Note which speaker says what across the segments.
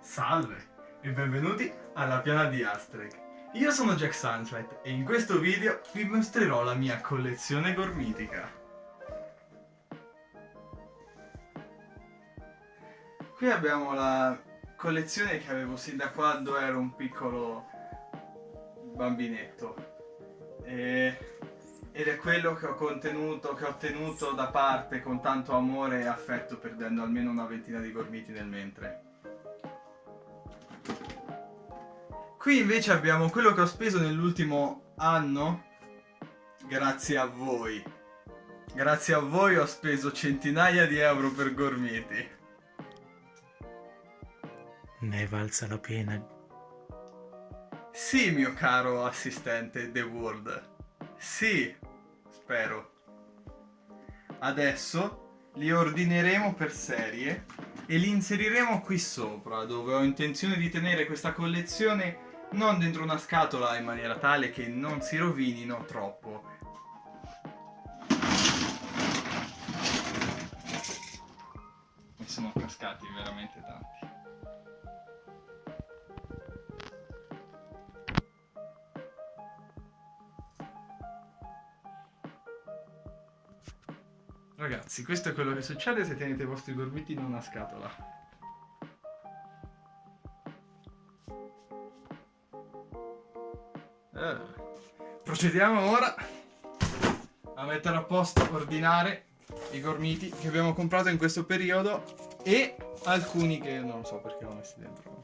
Speaker 1: Salve e benvenuti alla piana di Asterix. Io sono Jack Sunlight e in questo video vi mostrerò la mia collezione gormitica. Qui abbiamo la collezione che avevo sin da quando ero un piccolo bambinetto ed è quello che ho tenuto da parte con tanto amore e affetto, perdendo almeno una ventina di gormiti nel mentre. Qui invece abbiamo quello che ho speso nell'ultimo anno, grazie a voi. Grazie a voi ho speso centinaia di euro per gormiti.
Speaker 2: Ne è valsa la pena.
Speaker 1: Sì, mio caro assistente The World. Sì, spero. Adesso li ordineremo per serie e li inseriremo qui sopra, dove ho intenzione di tenere questa collezione non dentro una scatola, in maniera tale che non si rovinino troppo. Mi sono cascati veramente tanti. Ragazzi, questo è quello che succede se tenete i vostri gormiti in una scatola. Procediamo ora a mettere a posto, ordinare i gormiti che abbiamo comprato in questo periodo e alcuni che non so perché l'ho messi dentro.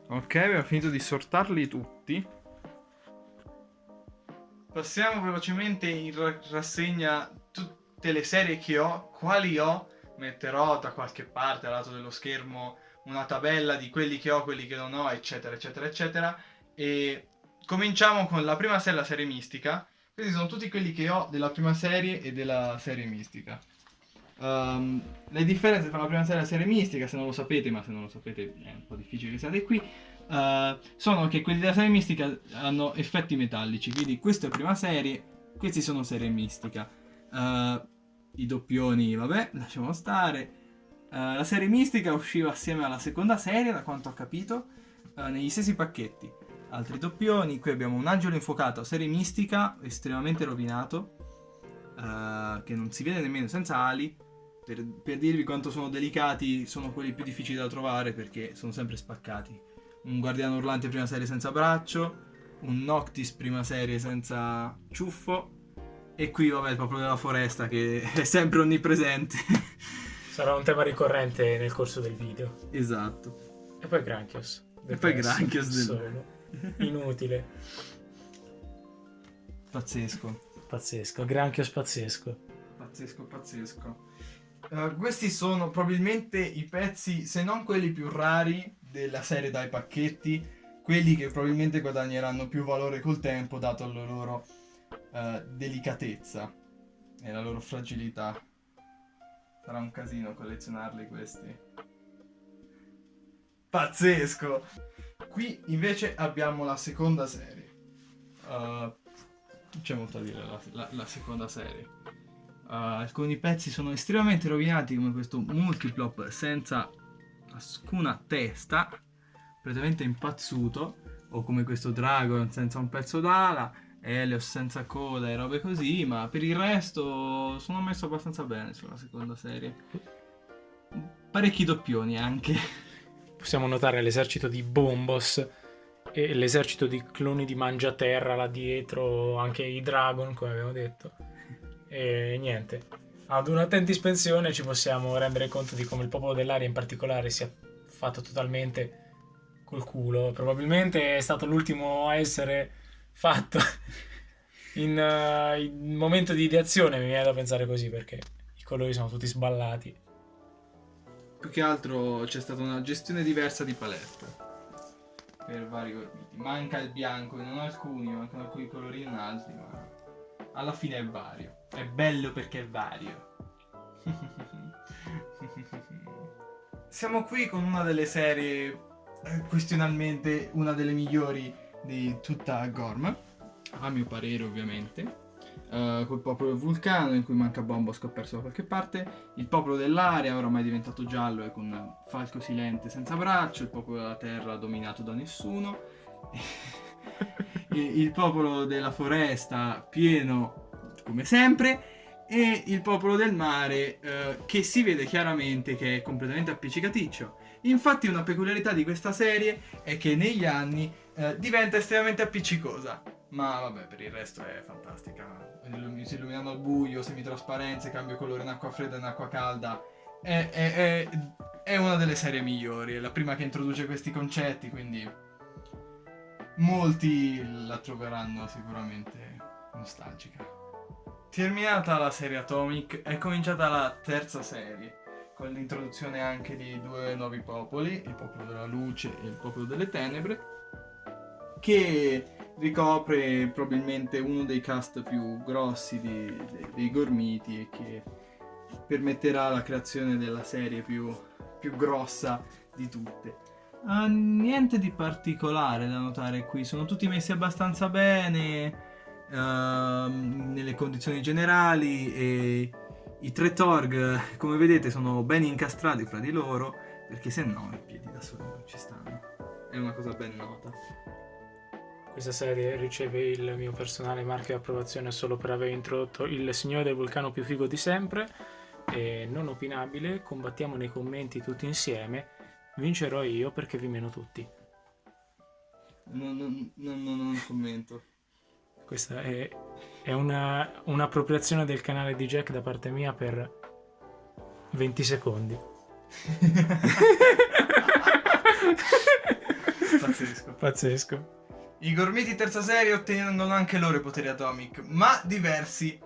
Speaker 1: Ok, abbiamo finito di sortarli tutti. Passiamo velocemente in rassegna tutte le serie che ho, quali ho. Metterò da qualche parte al lato dello schermo una tabella di quelli che ho, quelli che non ho, eccetera eccetera eccetera. E cominciamo con la prima serie, la serie mistica. Questi sono tutti quelli che ho della prima serie e della serie mistica. Le differenze tra la prima serie e la serie mistica, se non lo sapete, ma se non lo sapete è un po' difficile che siate qui, sono che quelli della serie mistica hanno effetti metallici. Quindi questa è prima serie, questi sono serie mistica. I doppioni, vabbè, lasciamo stare. La serie mistica usciva assieme alla seconda serie, da quanto ho capito, negli stessi pacchetti. Altri doppioni, qui abbiamo un angelo infuocato, serie mistica, estremamente rovinato, che non si vede nemmeno senza ali. Per dirvi quanto sono delicati, sono quelli più difficili da trovare perché sono sempre spaccati. Un guardiano urlante prima serie senza braccio, un Noctis prima serie senza ciuffo, e qui vabbè il popolo della foresta che è sempre onnipresente.
Speaker 2: Sarà un tema ricorrente nel corso del video.
Speaker 1: Esatto.
Speaker 2: E poi Granchios.
Speaker 1: E poi Granchios
Speaker 2: solo. Inutile.
Speaker 1: Pazzesco.
Speaker 2: Pazzesco. Granchios pazzesco.
Speaker 1: Pazzesco. Questi sono probabilmente i pezzi, se non quelli più rari della serie dai pacchetti, quelli che probabilmente guadagneranno più valore col tempo, dato la loro delicatezza e la loro fragilità. Sarà un casino collezionarli questi. Pazzesco! Qui invece abbiamo la seconda serie. C'è molto da dire la seconda serie. Alcuni pezzi sono estremamente rovinati, come questo Multiplop senza alcuna testa, completamente impazzuto, o come questo Dragon senza un pezzo d'ala, Helios senza coda e robe così, ma per il resto sono messo abbastanza bene sulla seconda serie. Parecchi doppioni anche.
Speaker 2: Possiamo notare l'esercito di Bombos e l'esercito di cloni di Mangiaterra là dietro, anche i Dragon, come abbiamo detto. E niente, ad un'attenta ispezione ci possiamo rendere conto di come il popolo dell'aria in particolare sia fatto totalmente col culo. Probabilmente è stato l'ultimo a essere fatto in momento di ideazione, mi viene da pensare così, perché i colori sono tutti sballati.
Speaker 1: Più che altro c'è stata una gestione diversa di palette per vari gormiti. Manca il bianco in alcuni, mancano alcuni colori in altri, ma alla fine è vario. È bello perché è vario. Siamo qui con una delle serie, questionalmente una delle migliori di tutta Gorm, a mio parere ovviamente. col popolo del vulcano, in cui manca Bombo scomparso da qualche parte, il popolo dell'aria, oramai diventato giallo e con Falco Silente senza braccio, il popolo della terra dominato da nessuno, il popolo della foresta pieno come sempre, e il popolo del mare che si vede chiaramente che è completamente appiccicaticcio. Infatti una peculiarità di questa serie è che negli anni diventa estremamente appiccicosa, ma vabbè, per il resto è fantastica. Si illuminano al buio, semitrasparenze, cambio colore in acqua fredda e in acqua calda. È una delle serie migliori, è la prima che introduce questi concetti, quindi molti la troveranno sicuramente nostalgica. Terminata la serie Atomic, è cominciata la terza serie, con l'introduzione anche di 2 nuovi popoli, il popolo della luce e il popolo delle tenebre, che ricopre probabilmente uno dei cast più grossi dei Gormiti e che permetterà la creazione della serie più grossa di tutte. Niente di particolare da notare qui, sono tutti messi abbastanza bene nelle condizioni generali, e i 3 Torg, come vedete, sono ben incastrati fra di loro, perché se no i piedi da soli non ci stanno. È una cosa ben nota.
Speaker 2: Questa serie riceve il mio personale marchio di approvazione solo per aver introdotto il signore del vulcano più figo di sempre. E non opinabile, combattiamo nei commenti tutti insieme. Vincerò io perché vi meno tutti.
Speaker 1: Non commento.
Speaker 2: Questa è un'appropriazione del canale di Jack da parte mia per 20 secondi. Pazzesco.
Speaker 1: I Gormiti terza serie ottengono anche loro i poteri Atomic, ma diversi.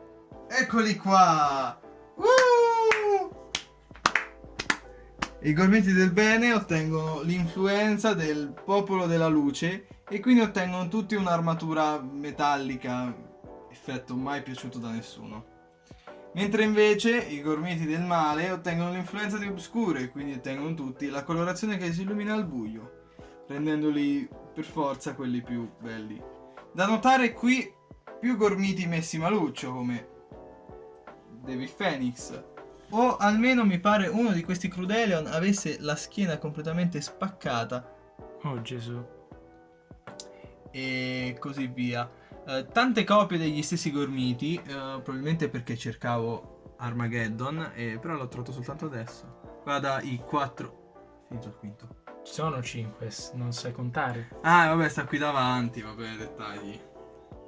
Speaker 1: Eccoli qua! I Gormiti del bene ottengono l'influenza del popolo della luce e quindi ottengono tutti un'armatura metallica, effetto mai piaciuto da nessuno. Mentre invece i Gormiti del male ottengono l'influenza di Obscure e quindi ottengono tutti la colorazione che si illumina al buio, rendendoli per forza quelli più belli. Da notare qui più Gormiti messi maluccio, come Devil Phoenix, o almeno mi pare uno di questi Crudelion avesse la schiena completamente spaccata.
Speaker 2: Oh Gesù.
Speaker 1: E così via. Tante copie degli stessi Gormiti, probabilmente perché cercavo Armageddon, però l'ho trovato soltanto adesso. Guarda i 4. Finito il quinto.
Speaker 2: Ci sono 5, non sai contare.
Speaker 1: Ah, vabbè, sta qui davanti, vabbè, dettagli.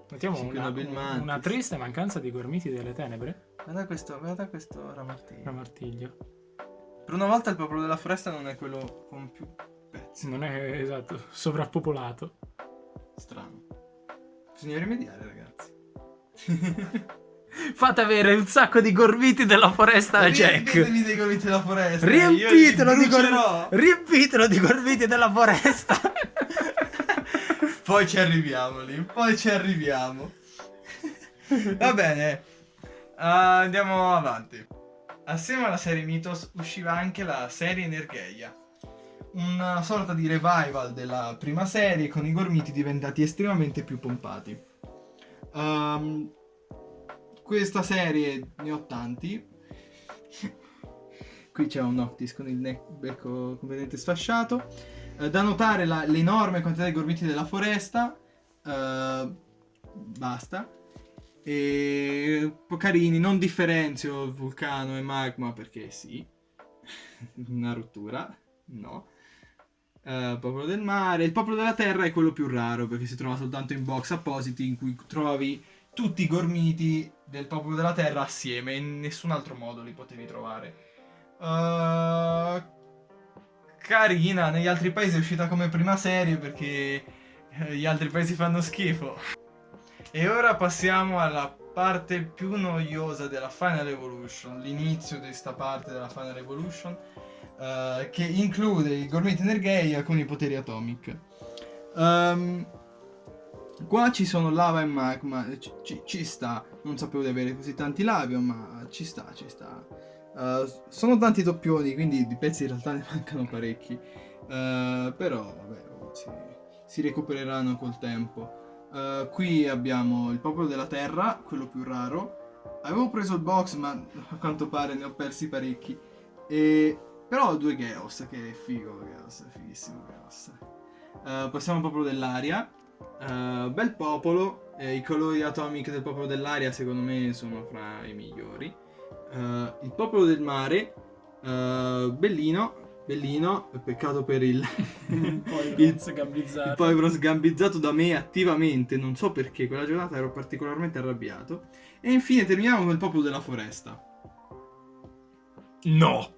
Speaker 2: Notiamo una triste mancanza di Gormiti delle tenebre.
Speaker 1: Guarda questo ramartiglio.
Speaker 2: Ramartiglio.
Speaker 1: Per una volta il popolo della foresta non è quello con più pezzi.
Speaker 2: Non è, esatto, sovrappopolato.
Speaker 1: Strano. Bisogna rimediare, ragazzi.
Speaker 2: Fate avere un sacco di Gormiti della foresta a Jack.
Speaker 1: Riempitemi dei Gormiti della foresta.
Speaker 2: Riempitelo di Gormiti della foresta.
Speaker 1: Poi ci arriviamo lì. Va bene. Andiamo avanti. Assieme alla serie Mythos usciva anche la serie Energeia, una sorta di revival della prima serie con i Gormiti diventati estremamente più pompati. Questa serie ne ho tanti. Qui c'è un Noctis con il becco completamente sfasciato. Da notare l'enorme quantità di Gormiti della foresta. Basta. E un po' carini, non differenzio il vulcano e magma perché sì. Una rottura, no. Popolo del mare. Il popolo della terra è quello più raro perché si trova soltanto in box appositi in cui trovi tutti i Gormiti del popolo della terra assieme, in nessun altro modo li potevi trovare. Carina, negli altri paesi è uscita come prima serie perché gli altri paesi fanno schifo. E ora passiamo alla parte più noiosa della Final Evolution, l'inizio di questa parte della Final Evolution, che include i Gormiti Energeia con i poteri Atomic. Qua ci sono lava e magma, ci sta, non sapevo di avere così tanti lavion, ma ci sta. Sono tanti doppioni, quindi di pezzi in realtà ne mancano parecchi, però vabbè, si recupereranno col tempo. Qui abbiamo il popolo della terra, quello più raro. Avevo preso il box, ma a quanto pare ne ho persi parecchi. Però ho 2 Geos, che è figo, Geos, è fighissimo Geos. Passiamo al popolo dell'aria. Bel popolo, i colori atomic del popolo dell'aria secondo me sono fra i migliori. Il popolo del mare, bellino, peccato per il il povero sgambizzato da me attivamente, non so perché, quella giornata ero particolarmente arrabbiato. E infine terminiamo con il popolo della foresta.
Speaker 2: No!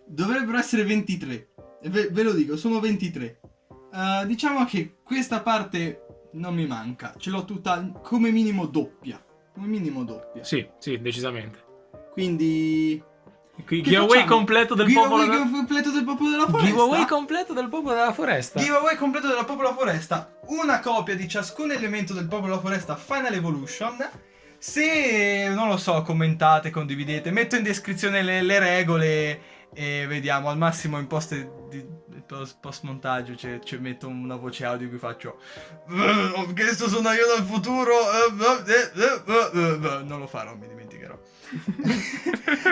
Speaker 1: Dovrebbero essere 23, ve lo dico, sono 23. Diciamo che questa parte non mi manca, ce l'ho tutta come minimo doppia.
Speaker 2: Sì, decisamente.
Speaker 1: Quindi
Speaker 2: Giveaway completo del popolo
Speaker 1: completo del popolo della foresta.
Speaker 2: Giveaway completo del popolo della foresta.
Speaker 1: Giveaway completo del popolo della foresta. Una copia di ciascun elemento del popolo della foresta Final Evolution. Se non lo so, commentate, condividete, metto in descrizione le regole e vediamo. Al massimo in post montaggio ci metto una voce audio in cui faccio questo sono io dal futuro. Non lo farò, mi dimenticherò.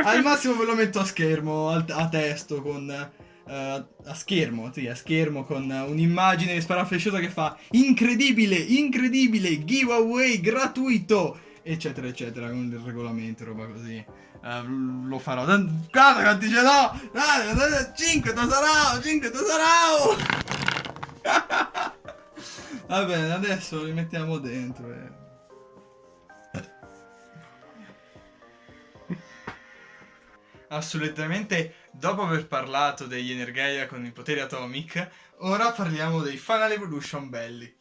Speaker 1: Al massimo ve lo metto a schermo, a testo, con a schermo con un'immagine sparaflesciosa che fa incredibile, giveaway gratuito, eccetera eccetera, con il regolamento, roba così. Lo farò. Guarda quanti ce l'ho! 5 tesarao! Va bene, adesso li mettiamo dentro. Assolutamente, dopo aver parlato degli Energeia con i poteri atomic, ora parliamo dei Final Evolution belli.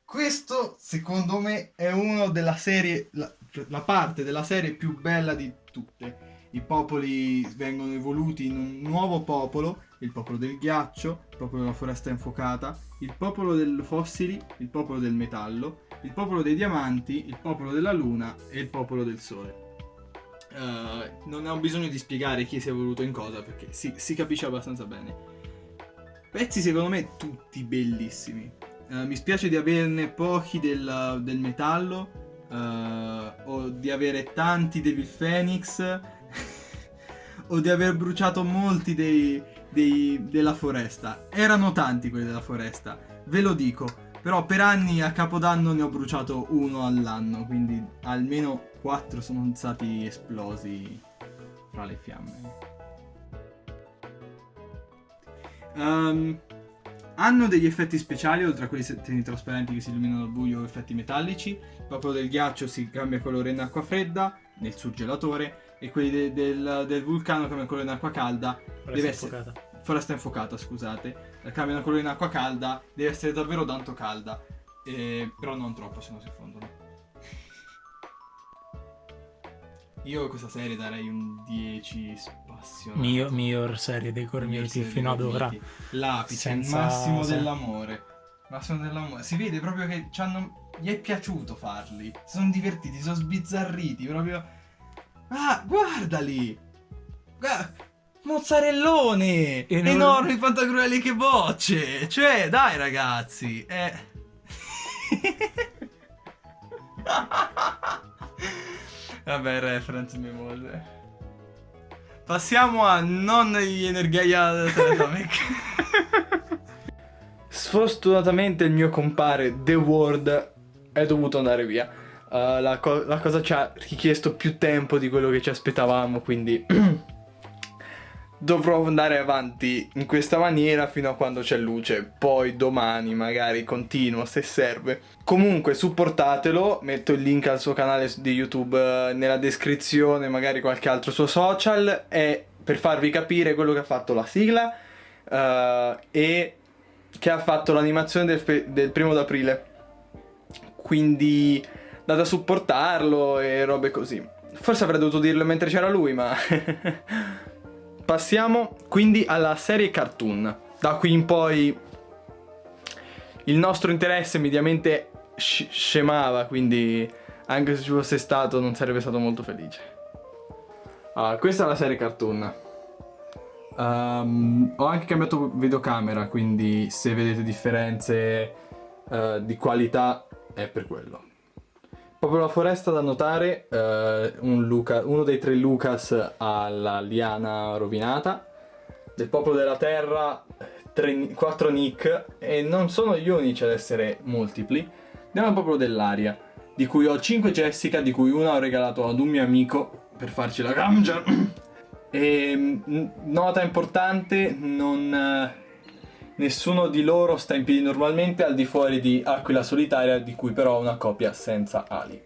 Speaker 1: Questo, secondo me, è uno della serie, la parte della serie più bella di tutte. I popoli vengono evoluti in un nuovo popolo, il popolo del ghiaccio, il popolo della foresta infuocata, il popolo dei fossili, il popolo del metallo, il popolo dei diamanti, il popolo della luna e il popolo del sole. Non ho bisogno di spiegare chi si è evoluto in cosa, perché si capisce abbastanza bene. Pezzi secondo me tutti bellissimi. Mi spiace di averne pochi del metallo, o di avere tanti Devil Phoenix o di aver bruciato molti della foresta. Erano tanti quelli della foresta, ve lo dico, però per anni a Capodanno ne ho bruciato uno all'anno, quindi almeno 4 sono stati esplosi fra le fiamme. Hanno degli effetti speciali, oltre a quelli semi-trasparenti che si illuminano al buio, effetti metallici. Il popolo del ghiaccio si cambia colore in acqua fredda, nel surgelatore, e quelli del vulcano cambiano colore in acqua calda. Foresta infuocata, scusate. Cambiano colore in acqua calda, deve essere davvero tanto calda. Però non troppo, se no si fondono. Io a questa serie darei un 10 spassionato.
Speaker 2: Miglior serie dei Gormiti fino ad ora.
Speaker 1: L'apice, il massimo dell'amore. Si vede proprio che gli è piaciuto farli. Si sono divertiti, si sono sbizzarriti. Proprio. Ah, guardali! Mozzarellone! Enormi pantagrueli che bocce! Cioè, dai ragazzi! Vabbè, reference mimose. Passiamo a non gli Energeia Teletomic. Sfortunatamente il mio compare The World è dovuto andare via. La cosa ci ha richiesto più tempo di quello che ci aspettavamo, quindi dovrò andare avanti in questa maniera fino a quando c'è luce. Poi domani magari continuo se serve. Comunque supportatelo, metto il link al suo canale di YouTube nella descrizione, magari qualche altro suo social, e per farvi capire quello che ha fatto la sigla e che ha fatto l'animazione del 1° d'aprile. Quindi date a supportarlo e robe così. Forse avrei dovuto dirlo mentre c'era lui, ma passiamo quindi alla serie cartoon. Da qui in poi il nostro interesse mediamente scemava, quindi anche se ci fosse stato non sarebbe stato molto felice. Allora, questa è la serie cartoon. Ho anche cambiato videocamera, quindi se vedete differenze di qualità è per quello. Proprio la foresta da notare, uno dei 3 Lucas ha la liana rovinata, del popolo della terra 4 Nick, e non sono gli unici ad essere multipli. Andiamo al popolo dell'aria, di cui ho 5 Jessica, di cui una ho regalato ad un mio amico per farci la gamgia. E nota importante, nessuno di loro sta in piedi normalmente, al di fuori di Aquila solitaria, di cui però ho una copia senza ali.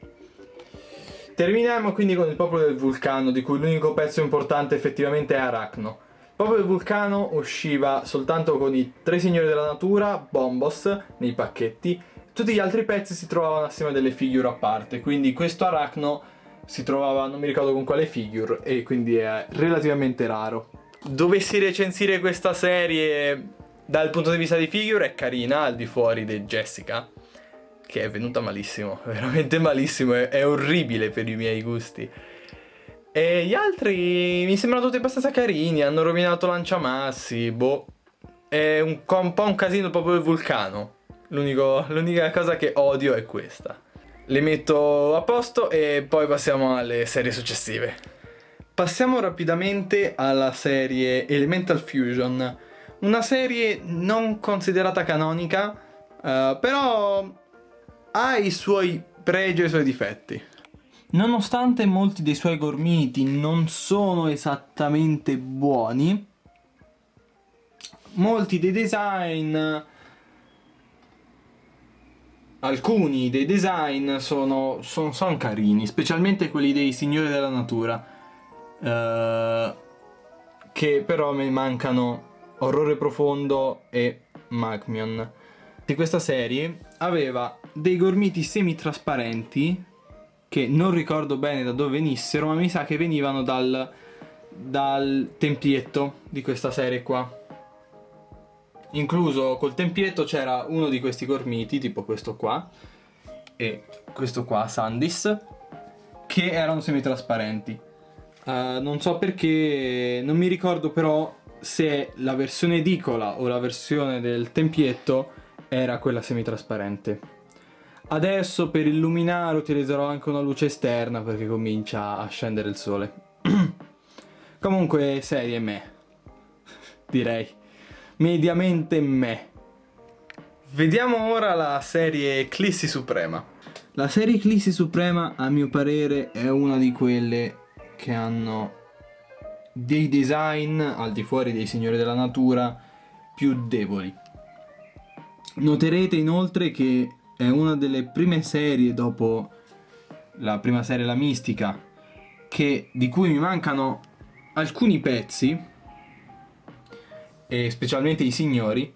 Speaker 1: Terminiamo quindi con il popolo del vulcano, di cui l'unico pezzo importante effettivamente è Arachno. Il popolo del vulcano usciva soltanto con i 3 signori della natura, Bombos, nei pacchetti. Tutti gli altri pezzi si trovavano assieme a delle figure a parte, quindi questo Arachno si trovava, non mi ricordo con quale figure, e quindi è relativamente raro. Dovessi recensire questa serie dal punto di vista di figure, è carina, al di fuori di Jessica, che è venuta malissimo, veramente malissimo, è orribile per i miei gusti. E gli altri mi sembrano tutti abbastanza carini, hanno rovinato lanciamassi, boh. È un po' un casino proprio il vulcano. L'unica cosa che odio è questa. Le metto a posto e poi passiamo alle serie successive. Passiamo rapidamente alla serie Elemental Fusion, una serie non considerata canonica, però ha i suoi pregi e i suoi difetti. Nonostante molti dei suoi gormiti non sono esattamente buoni, molti dei design, alcuni dei design sono carini, specialmente quelli dei Signori della Natura, che però mi mancano Orrore Profondo e Magmion. Di questa serie aveva dei gormiti semitrasparenti che non ricordo bene da dove venissero, ma mi sa che venivano dal tempietto di questa serie qua. Incluso col tempietto c'era uno di questi gormiti, tipo questo qua e questo qua, Sandis, che erano semitrasparenti. Non so perché, non mi ricordo però se la versione edicola o la versione del tempietto era quella semitrasparente. Adesso per illuminare utilizzerò anche una luce esterna perché comincia a scendere il sole. Comunque serie me, direi. Mediamente me. Vediamo ora la serie Eclissi Suprema. La serie Eclissi Suprema, a mio parere, è una di quelle che hanno dei design al di fuori dei Signori della Natura più deboli. Noterete inoltre che è una delle prime serie dopo la prima serie La Mistica di cui mi mancano alcuni pezzi, e specialmente i signori,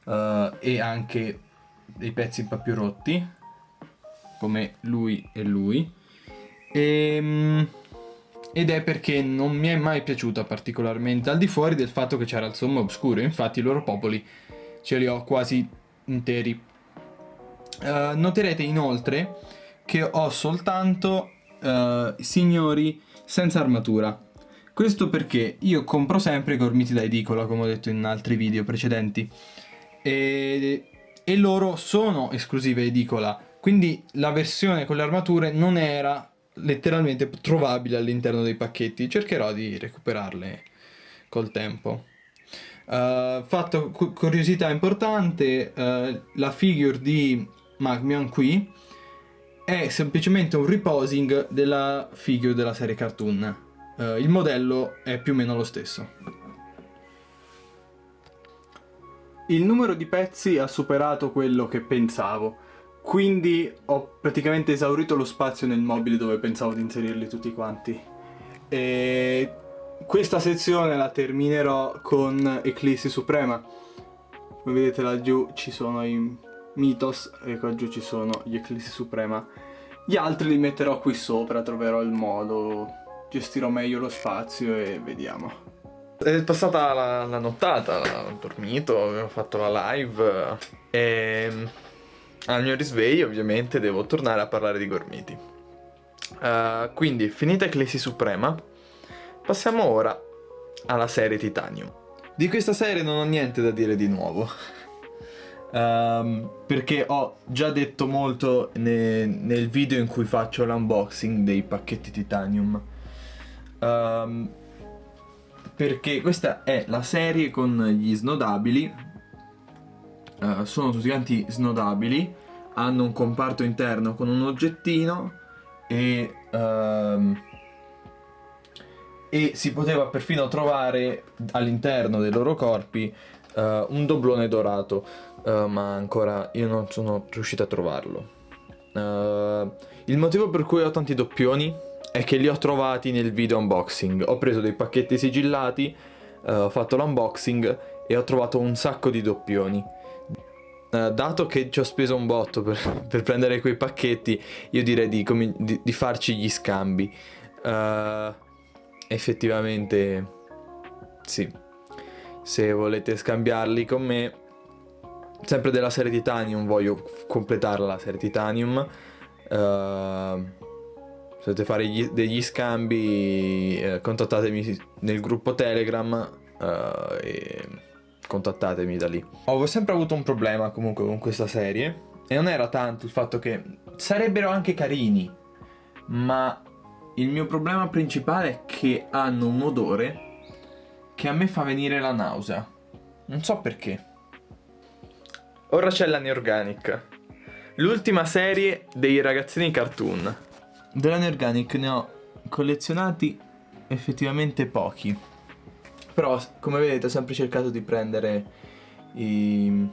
Speaker 1: e anche dei pezzi un po' più rotti come lui e lui, ed è perché non mi è mai piaciuta particolarmente, al di fuori del fatto che c'era il sommo oscuro. Infatti i loro popoli ce li ho quasi interi. Noterete inoltre che ho soltanto signori senza armatura. Questo perché io compro sempre i gormiti da edicola, come ho detto in altri video precedenti, e loro sono esclusive edicola, quindi la versione con le armature non era letteralmente trovabile all'interno dei pacchetti. Cercherò di recuperarle col tempo. Curiosità importante, la figure di Magmion qui è semplicemente un reposing della figure della serie cartoon. Il modello è più o meno lo stesso. Il numero di pezzi ha superato quello che pensavo, quindi ho praticamente esaurito lo spazio nel mobile dove pensavo di inserirli tutti quanti. E questa sezione la terminerò con Eclissi Suprema. Come vedete laggiù ci sono i Mythos e qua giù ci sono gli Eclissi Suprema. Gli altri li metterò qui sopra, troverò il modo, gestirò meglio lo spazio e vediamo. È passata la nottata, ho dormito, avevo fatto la live e al mio risveglio ovviamente devo tornare a parlare di gormiti. Quindi finita Eclissi Suprema, passiamo ora
Speaker 3: alla serie Titanium. Di questa serie non ho niente da dire di nuovo. Perché ho già detto molto nel video in cui faccio l'unboxing dei pacchetti Titanium. Perché questa è la serie con gli snodabili. Sono tutti quanti snodabili, hanno un comparto interno con un oggettino e si poteva perfino trovare all'interno dei loro corpi un doblone dorato, ma ancora io non sono riuscito a trovarlo. Il motivo per cui ho tanti doppioni è che li ho trovati nel video unboxing. Ho preso dei pacchetti sigillati, ho fatto l'unboxing e ho trovato un sacco di doppioni. Dato che ci ho speso un botto per prendere quei pacchetti, io direi di farci gli scambi. Effettivamente sì, se volete scambiarli con me, sempre della serie Titanium, voglio completare la serie Titanium. Se volete fare degli scambi, contattatemi nel gruppo Telegram e contattatemi da lì. Ho sempre avuto un problema comunque con questa serie, e non era tanto il fatto che sarebbero anche carini, ma il mio problema principale è che hanno un odore che a me fa venire la nausea. Non so perché. Ora c'è la Neorganic, l'ultima serie dei ragazzini cartoon. Della Neorganic ne ho collezionati effettivamente pochi, però come vedete ho sempre cercato di prendere i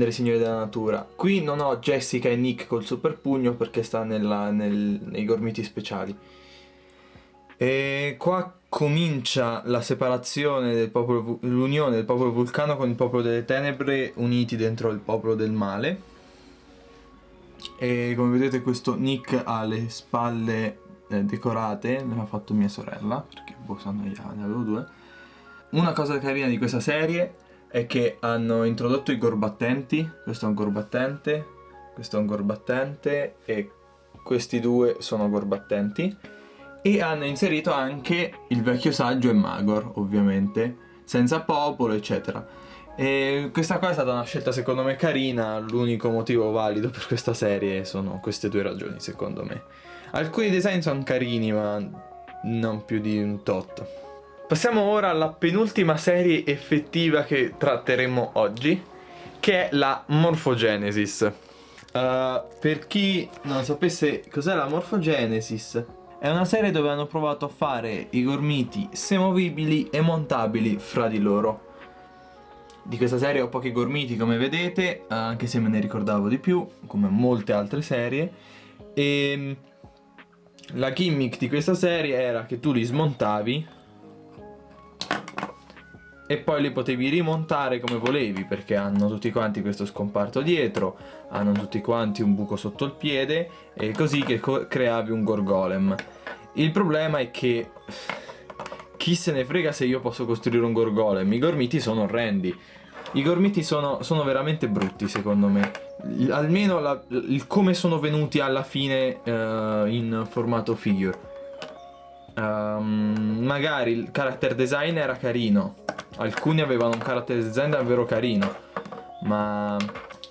Speaker 3: Signori della Natura. Qui non ho Jessica e Nick col super pugno perché sta nei gormiti speciali. E qua comincia la separazione del popolo, l'unione del popolo vulcano con il popolo delle tenebre uniti dentro il popolo del male. E come vedete questo Nick ha le spalle decorate, le ha fatto mia sorella, perché sanno io ne avevo due. Una cosa carina di questa serie è che hanno introdotto i gorbattenti. Questo è un gorbattente, questo è un gorbattente e questi due sono gorbattenti. E hanno inserito anche il vecchio saggio e Magor, ovviamente, senza popolo, eccetera. E questa qua è stata una scelta secondo me carina. L'unico motivo valido per questa serie sono queste due ragioni, secondo me. Alcuni design sono carini, ma non più di un tot. Passiamo ora alla penultima serie effettiva che tratteremo oggi, che è la Morphogenesis. Per chi non sapesse cos'è la Morphogenesis, è una serie dove hanno provato a fare i gormiti semovibili e montabili fra di loro. Di questa serie ho pochi gormiti, come vedete, anche se me ne ricordavo di più, come molte altre serie. E la gimmick di questa serie era che tu li smontavi e poi li potevi rimontare come volevi, perché hanno tutti quanti questo scomparto dietro, hanno tutti quanti un buco sotto il piede, e così che creavi un gorgolem. Il problema è che chi se ne frega se io posso costruire un gorgolem. I gormiti sono orrendi. I gormiti sono veramente brutti, secondo me. Almeno il come sono venuti alla fine in formato figure. Magari il character design era carino, alcuni avevano un character design davvero carino, ma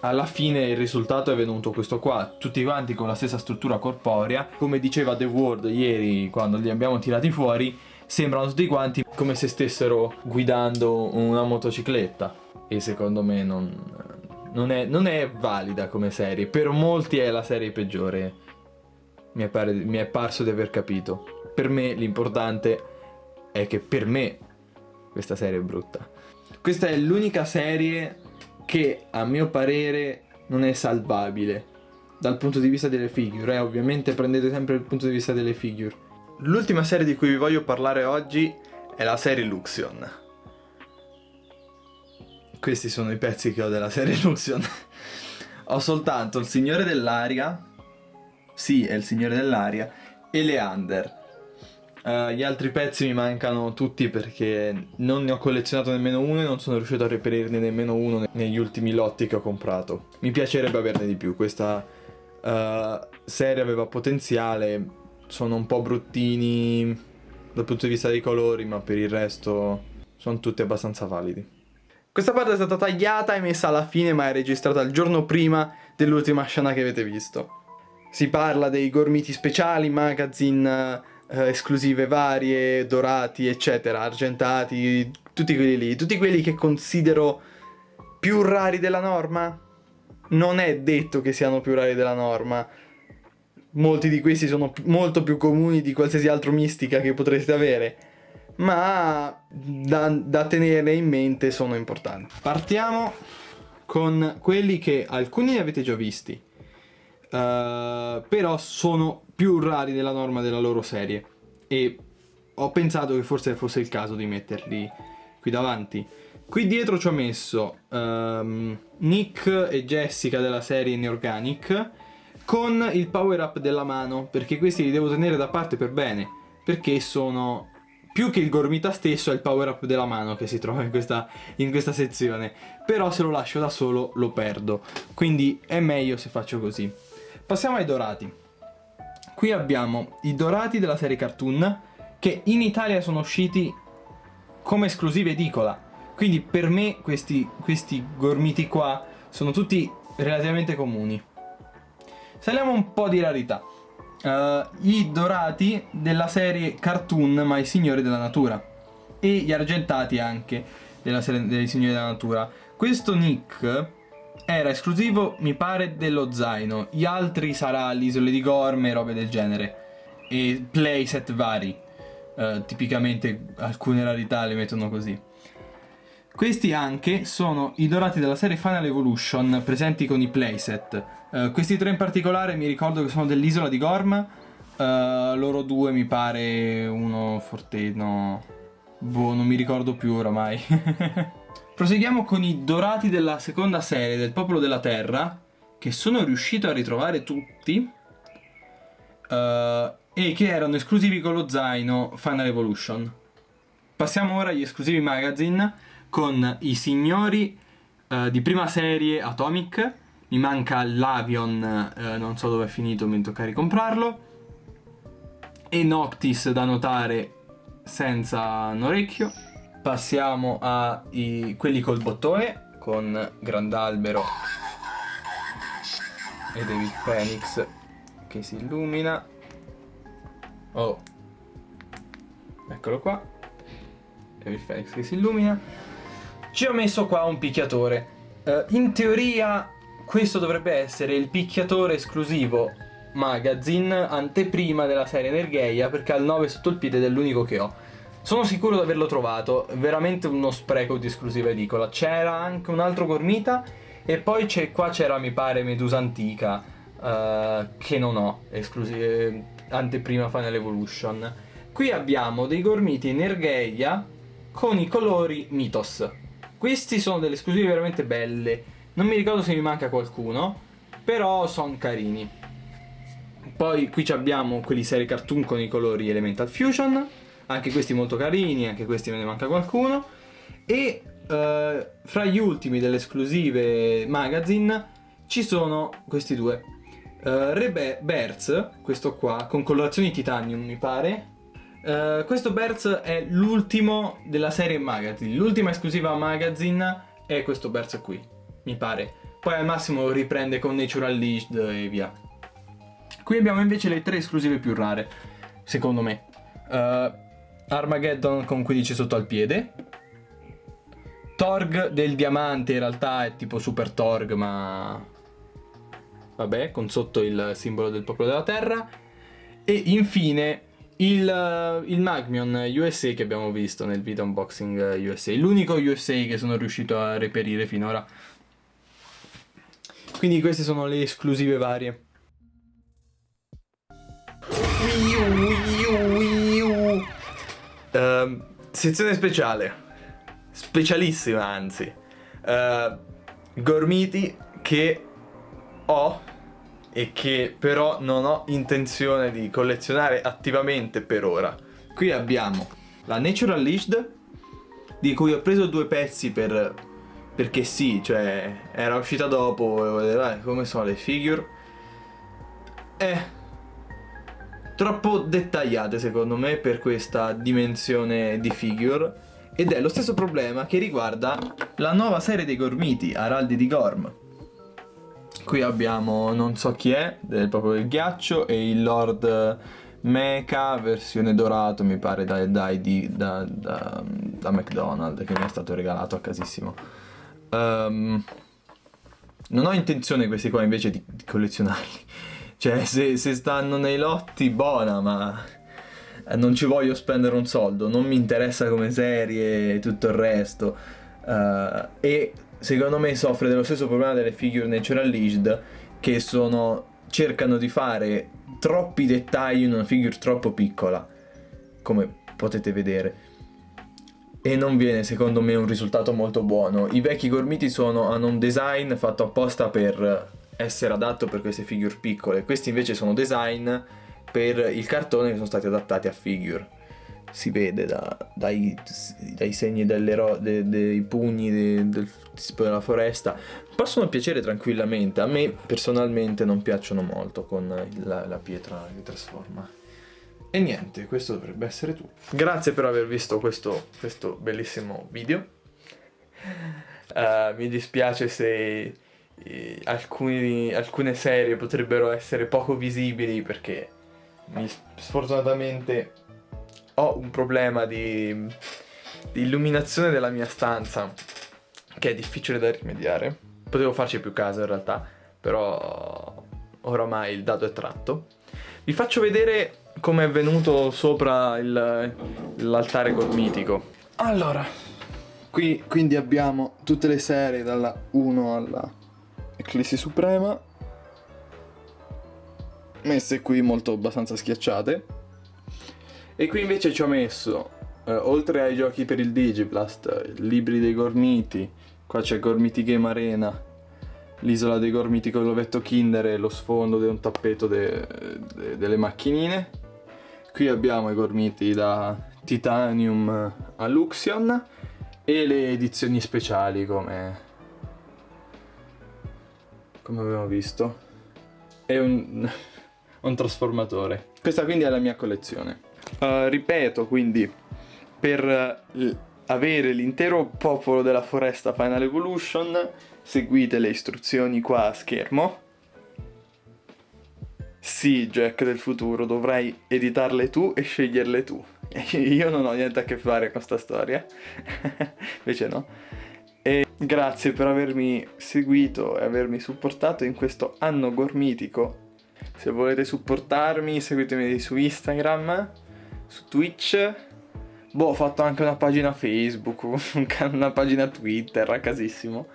Speaker 3: alla fine il risultato è venuto questo qua, tutti quanti con la stessa struttura corporea. Come diceva The World ieri quando li abbiamo tirati fuori, sembrano tutti quanti come se stessero guidando una motocicletta, e secondo me non è valida come serie. Per molti è la serie peggiore, mi è parso di aver capito. Per me l'importante è che per me questa serie è brutta. Questa è l'unica serie che a mio parere non è salvabile dal punto di vista delle figure. Ovviamente prendete sempre il punto di vista delle figure. L'ultima serie di cui vi voglio parlare oggi è la serie Luxion. Questi sono i pezzi che ho della serie Luxion. Ho soltanto il Signore dell'Aria, sì, è il Signore dell'Aria, e Leander. Gli altri pezzi mi mancano tutti perché non ne ho collezionato nemmeno uno e non sono riuscito a reperirne nemmeno uno negli ultimi lotti che ho comprato. Mi piacerebbe averne di più. Questa serie aveva potenziale, sono un po' bruttini, dal punto di vista dei colori, ma per il resto sono tutti abbastanza validi.
Speaker 1: Questa parte è stata tagliata e messa alla fine, ma è registrata il giorno prima dell'ultima scena che avete visto. Si parla dei gormiti speciali, magazine esclusive varie, dorati, eccetera, argentati, tutti quelli lì, tutti quelli che considero più rari della norma. Non è detto che siano più rari della norma. Molti di questi sono molto più comuni di qualsiasi altro mistica che potreste avere, ma da tenere in mente, sono importanti. Partiamo con quelli che alcuni ne avete già visti, però sono più rari della norma della loro serie, e ho pensato che forse fosse il caso di metterli qui davanti. Qui dietro ci ho messo Nick e Jessica della serie Inorganic con il power up della mano, perché questi li devo tenere da parte per bene, perché sono più che il gormita stesso, è il power up della mano che si trova in questa sezione. Però se lo lascio da solo lo perdo, quindi è meglio se faccio così. Passiamo ai dorati. Qui abbiamo i dorati della serie Cartoon, che in Italia sono usciti come esclusiva edicola, quindi per me questi gormiti qua sono tutti relativamente comuni. Saliamo un po' di rarità. I dorati della serie Cartoon, ma i Signori della Natura, e gli argentati anche della serie dei Signori della Natura. Questo Nick era esclusivo, mi pare, dello zaino. Gli altri sarà l'Isole di Gorme e robe del genere, e playset vari. Tipicamente alcune rarità le mettono così. Questi anche sono i dorati della serie Final Evolution, presenti con i playset. Questi tre in particolare mi ricordo che sono dell'Isola di Gorm. Loro due mi pare uno Forteno, non mi ricordo più oramai. Proseguiamo con i dorati della seconda serie del Popolo della Terra, che sono riuscito a ritrovare tutti, e che erano esclusivi con lo zaino Final Evolution. Passiamo ora agli esclusivi magazine con i signori di prima serie Atomic. Mi manca l'Avion, non so dove è finito, mi tocca ricomprarlo, e Noctis da notare senza un orecchio. Passiamo a quelli col bottone, con Grandalbero e David Phoenix che si illumina. Oh, eccolo qua, David Phoenix che si illumina. Ci ho messo qua un picchiatore. In teoria questo dovrebbe essere il picchiatore esclusivo magazine anteprima della serie Energeia, perché ha il 9 sotto il piede ed è l'unico che ho. Sono sicuro di averlo trovato, veramente uno spreco di esclusiva edicola. C'era anche un altro gormita, e poi qua c'era, mi pare, Medusa Antica, che non ho, anteprima Final Evolution. Qui abbiamo dei gormiti Energeia con i colori Mythos. Questi sono delle esclusive veramente belle. Non mi ricordo se mi manca qualcuno, però sono carini. Poi qui abbiamo quelli serie Cartoon con i colori Elemental Fusion, anche questi molto carini, anche questi me ne manca qualcuno. E fra gli ultimi delle esclusive magazine ci sono questi due. Berz, questo qua, con colorazioni titanium mi pare. Questo Berz è l'ultimo della serie magazine. L'ultima esclusiva magazine è questo Berz qui, mi pare. Poi al massimo riprende con Natural Leashed e via. Qui abbiamo invece le tre esclusive più rare, secondo me. Armageddon con 15 sotto al piede. Torg del diamante, in realtà è tipo Super Torg, ma vabbè, con sotto il simbolo del popolo della terra. E infine il Magmion USA che abbiamo visto nel video unboxing USA, l'unico USA che sono riuscito a reperire finora. Quindi queste sono le esclusive varie. Sezione speciale, specialissima anzi, gormiti che ho e che però non ho intenzione di collezionare attivamente per ora. Qui abbiamo la Natural Leashed, di cui ho preso 2 pezzi perché sì, cioè era uscita dopo e volevo vedere come sono le figure.
Speaker 3: troppo dettagliate secondo me per questa dimensione di figure. Ed è lo stesso problema che riguarda la nuova serie dei Gormiti, Araldi di Gorm. Qui abbiamo non so chi è, proprio del ghiaccio, e il Lord Mecha versione dorato, mi pare da McDonald's, che mi è stato regalato a casissimo. Non ho intenzione questi qua invece di collezionarli. Cioè, se stanno nei lotti, buona, ma non ci voglio spendere un soldo, non mi interessa come serie e tutto il resto. E secondo me soffre dello stesso problema delle figure Natural Leashed, che cercano di fare troppi dettagli in una figure troppo piccola, come potete vedere, e non viene secondo me un risultato molto buono. I vecchi Gormiti hanno un design fatto apposta per essere adatto per queste figure piccole, questi invece sono design per il cartone che sono stati adattati a figure. Si vede dai segni dei pugni del tipo della foresta. Possono piacere tranquillamente, a me personalmente non piacciono molto con la pietra che trasforma. E niente, questo dovrebbe essere tutto. Grazie per aver visto questo bellissimo video. Mi dispiace se alcune serie potrebbero essere poco visibili, perché sfortunatamente ho un problema di illuminazione della mia stanza che è difficile da rimediare. Potevo farci più caso in realtà, però oramai il dado è tratto. Vi faccio vedere come è venuto sopra l'altare gormitico. Allora, qui quindi abbiamo tutte le serie dalla 1 alla Eclissi Suprema, messe qui molto abbastanza schiacciate. E qui invece ci ho messo, oltre ai giochi per il Digiblast, i libri dei Gormiti, qua c'è Gormiti Game Arena, l'isola dei Gormiti con l'ovetto Kinder e lo sfondo di un tappeto delle macchinine. Qui abbiamo i Gormiti da Titanium a Luxion e le edizioni speciali come abbiamo visto, e un trasformatore. Questa quindi è la mia collezione. Ripeto, quindi, per avere l'intero popolo della foresta Final Evolution, seguite le istruzioni qua a schermo. Sì, Jack del futuro, dovrai editarle tu e sceglierle tu. Io non ho niente a che fare con sta storia. Invece no. E grazie per avermi seguito e avermi supportato in questo anno gormitico. Se volete supportarmi, seguitemi su Instagram, su Twitch. Ho fatto anche una pagina Facebook, una pagina Twitter, a casissimo.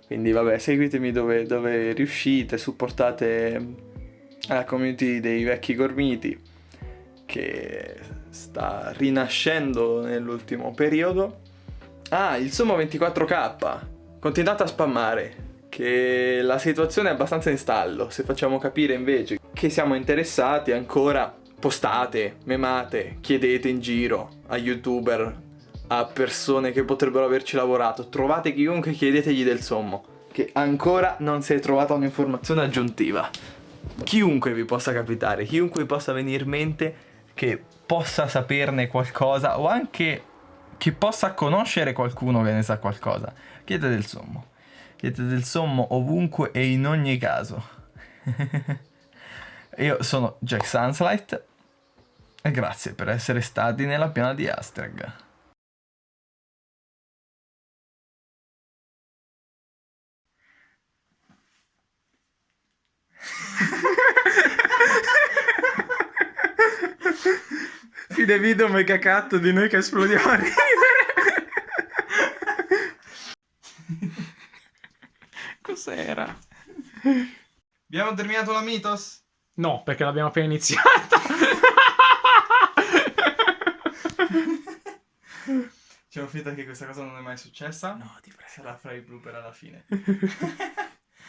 Speaker 3: Quindi vabbè, seguitemi dove riuscite, supportate la community dei vecchi Gormiti, che sta rinascendo nell'ultimo periodo. Il Sommo 24K, continuate a spammare, che la situazione è abbastanza in stallo. Se facciamo capire invece che siamo interessati ancora, postate, memate, chiedete in giro a youtuber, a persone che potrebbero averci lavorato, trovate chiunque, chiedetegli del sommo, che ancora non si è trovata un'informazione aggiuntiva. Chiunque vi possa capitare, chiunque vi possa venire in mente che possa saperne qualcosa, o anche che possa conoscere qualcuno che ne sa qualcosa, chiedete del sommo. Chiedete del sommo ovunque e in ogni caso. Io sono Jack Sunslight e grazie per essere stati nella piana di Astrag.
Speaker 2: Fine video mega cut di noi che esplodiamo a ridere. Cos'era?
Speaker 1: Abbiamo terminato la Mythos?
Speaker 2: No, perché l'abbiamo appena iniziata.
Speaker 1: C'è finta che questa cosa non è mai successa?
Speaker 2: No, ti prego.
Speaker 1: Sarà fra i blooper alla fine.